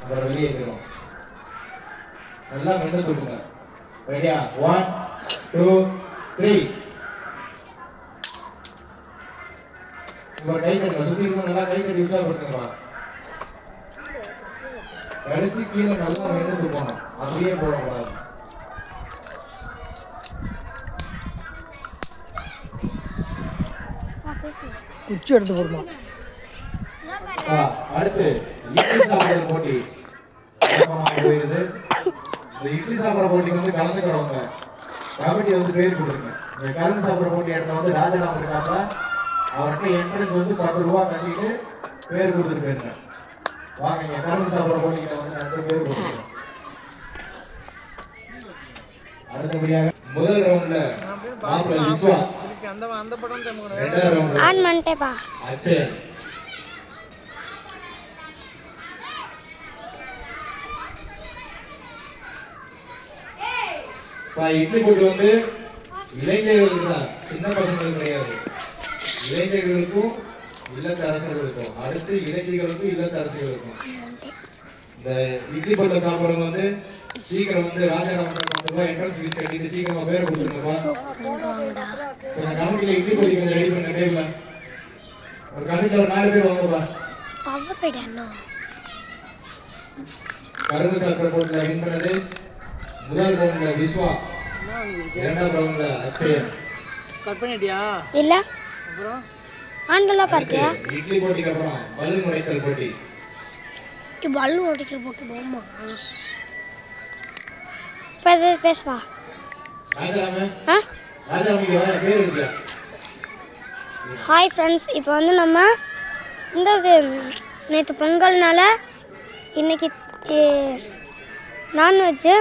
அப்புறம் வெளியே ஏற்றுறோம். நல்லா மென்று தூக்குங்க. ரெடியா? 1 2 3. உங்க கை கட்டுங்க. சுற்றி இருக்கும் நல்லா கை கட்டி உற்சாகப்படுத்துங்கப்பா. கடிச்சு கீழே நல்லா மென்று தூக்கணும். அப்படியே போடக்கூடாது. குச்சி எடுத்து போடுமா. அடுத்து இட்லி சாப்பிட்ற போட்டி போயிருது. இந்த இட்லி சாப்பிட்ற போட்டிக்கு வந்து கலந்துக்கிறவங்க கமிட்டி வந்து பேர் கொடுங்க. இந்த கலந்து சாப்பிட்ற போட்டி இடத்துல வந்து ராஜாராம் இருக்காங்க. அவர்கிட்ட என்ட்ரன்ஸ் வந்து 10 ரூபா கட்டிட்டு பேர் கொடுத்துட்டு போயிருங்க. வாங்க இங்க கலந்து சாப்பிட்ற போட்டிக்கிட்ட வந்து 2 பேர் கொடுத்துருங்க. அடுத்தபடியாக முதல் ரவுண்ட்ல மாப்பிள்ளை விஸ்வா, ரெண்டாவது ரவுண்ட் ஆன் பண்ணிட்டேப்பா. அச்சயன், இட்லி போட்டி வந்து இளைஞர்களுக்கு தான், சின்ன பசங்களுக்கு கிடையாது. இளைஞர்களுக்கும் இல்லத்தரசர்களுக்கும், அடுத்து இளைஞர்களுக்கும் இல்லத்தரசர்களுக்கும். இந்த இட்லி போட்ட சாப்பிட்றவங்க வந்து சீக்கிரம் வந்து ராஜாராம் என்ட்ரன்ஸ் ஃபீஸ் கட்டிட்டு சீக்கிரமா பேரை கொடுத்துருங்கப்பா. கொஞ்சம் கமிட்டியில் இட்லி போட்டி கொஞ்சம் ரெடி பண்ண டைம்ல ஒரு கமிட்டியில் ஒரு 4 பேர் வாங்கப்பா. கரும்பு சாப்பிட்ற போட்டியில் வின் பண்ணது முதல் ரவுண்ட்ல விஸ்வா, இரண்டாவது ரவுண்ட்ல அச்சயன். கட் பண்ணிட்டியா? இல்ல அப்புறம் ஆண்டெல்லாம் பார்த்தியா? இட்லி போட்டிக்கு அப்புறம் பலூன் உடைத்தல் போட்டி. பலூன் உடைக்கிற போட்டு போமா. இப்போ பேசுவா. ராஜாராமே ராஜாராமிக்கு வேற பேர் இருக்கு. ஹாய் ஃப்ரெண்ட்ஸ், இப்போ வந்து நம்ம இந்த நேற்று பொங்கல்னால இன்னைக்கு நான்வெஜ்ஜு,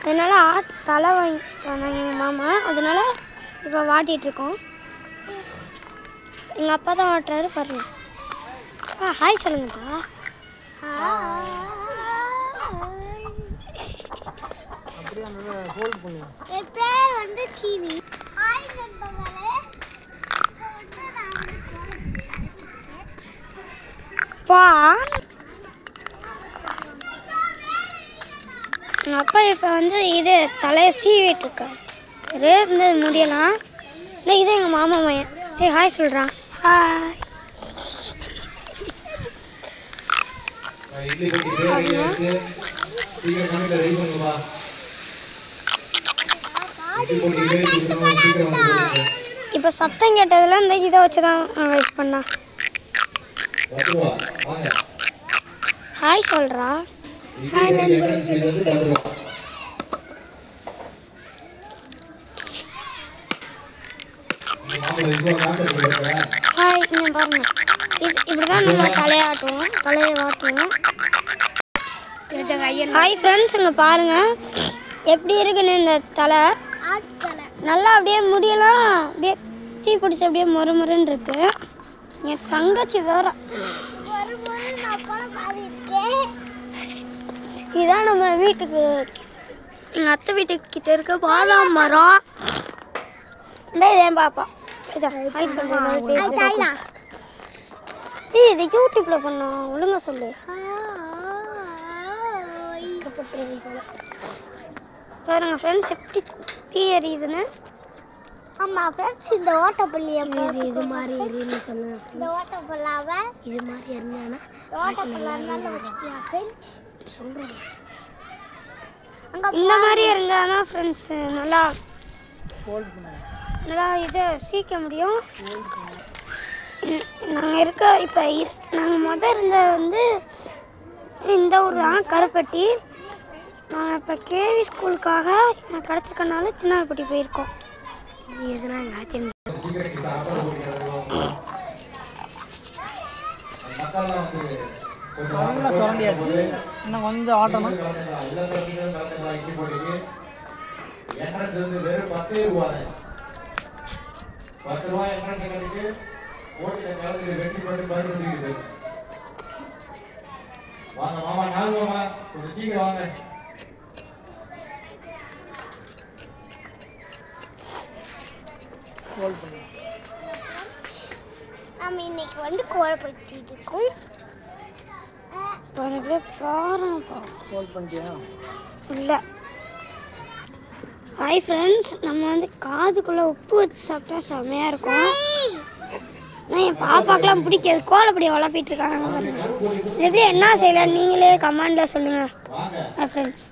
அதனால் ஆட்டு தலை வாங்கினாங்க எங்கள் மாமா. அதனால் இப்போ வாட்டிகிட்ருக்கோம். எங்கள் அப்பா தான் வாட்டுறாரு பாருங்க. ஹாய் சொல்லுங்கப்பா. அப்படியே அந்த ஹோல்ட் பண்ணுங்க. என் பேர் வந்து சீனி. ஹாய் நண்பர்களே. பா எங்கள் அப்பா இப்போ வந்து இது தலையை சீவிட்டு இருக்காரு. இந்த முடியலாம் இல்லை, இது எங்கள் மாமா மையன். ஹாய் சொல்கிறான். ஹாய். இட்லி போட்டி பேர் ரெடி ஆயிடுச்சு. சீக்கிரம் கமிட்டியில் ரெடி பண்ணுங்கப்பா. இட்லி போட்டி பேர் கொடுக்கணும், சீக்கிரம் வந்து கொடுங்க. இப்போ சத்தம் கேட்டதில் இந்த இதை வச்சு தான் வேஸ்ட் பண்ணா. 10 ரூபா வாங்க. ஹாய் சொல்கிறா. இட்லி போட்டி என்ட்ரன்ஸ் ஃபீஸ் வந்து 10 ரூபா. ஹாய், இங்கே பாருங்க. இப்படி தான் நம்ம தலையாட்டுவோம், தலையை வாட்டுவோம். ஹாய் ஃப்ரெண்ட்ஸ், இங்கே பாருங்கள் எப்படி இருக்குன்னு இந்த தலை. நல்லா அப்படியே முடியலாம் அப்படியே தீ பிடிச்சி அப்படியே மொறுன்னு இருக்கு. என் தங்கச்சி வேற. இதான் நம்ம வீட்டுக்கு, எங்கள் அத்தை வீட்டுக்கு கிட்ட இருக்க பாதாம் மரம். இதேன் பாப்பா. ஹாய் சொல்லுங்க. இது யூடியூப்ல பண்ணோம், ஒழுங்கா சொல்லு. பாருங்க ஃப்ரெண்ட்ஸ் எப்படி தீ எரியுதுன்னு. ஆமாம் ஃப்ரெண்ட்ஸ், இந்த ஓட்டப்பள்ளி இது மாதிரி எரியுன்னு சொல்லுங்க. இந்த ஓட்டப்பள்ளாவை இது மாதிரி எரிஞ்சானா ஓட்டப்பள்ளான்னு வச்சுக்கியா ஃப்ரெண்ட்ஸ் சொல்கிறேன். இந்த மாதிரி இருந்தால் தான் ஃப்ரெண்ட்ஸ் நல்லா நல்லா இதை சீக்க முடியும். நாங்கள் இருக்க இப்போ நாங்கள் மொதல் இருந்த வந்து இந்த ஊர் தான் கருப்பட்டி. நாங்கள் இப்போ கேவி ஸ்கூலுக்காக நான் கிடச்சிக்கனால சின்னார்பட்டி போயிருக்கோம். எதுனா எங்கள் ஆச்சு நல்லா சுரண்டியாச்சு. இன்னும் கொஞ்சம் ஆட்டணும். என்ட்ரன்ஸ் வந்து வெறும் 10 ரூபா தான். 10 ரூபா என்ட்ரன்ஸ் கட்டிட்டு போட்டியில் கலந்து வெற்றி பெற்று பரிசு இருக்குது. வாங்க மாமா, நாலு மாமா, கொஞ்சம் சீக்கிரம் வாங்க. நம்ம இன்னைக்கு வந்து கோலப்பட்டி இருக்கோம். அப்படியே பாருங்கப்பா. ஹோல்ட் பண்ணிட்டியா? இல்லை. ஹாய் ஃப்ரெண்ட்ஸ், நம்ம வந்து காதுக்குள்ளே உப்பு வச்சு சாப்பிட்டா செம்மையாக இருக்கும். ஆனால் என் பாப்பாக்கெலாம் பிடிக்காது. கோலப்படி வளர்ப்பிட்டு இருக்காங்க. எப்படி என்ன செய்யலாம் நீங்களே கமெண்டில் சொல்லுங்கள். Hi friends.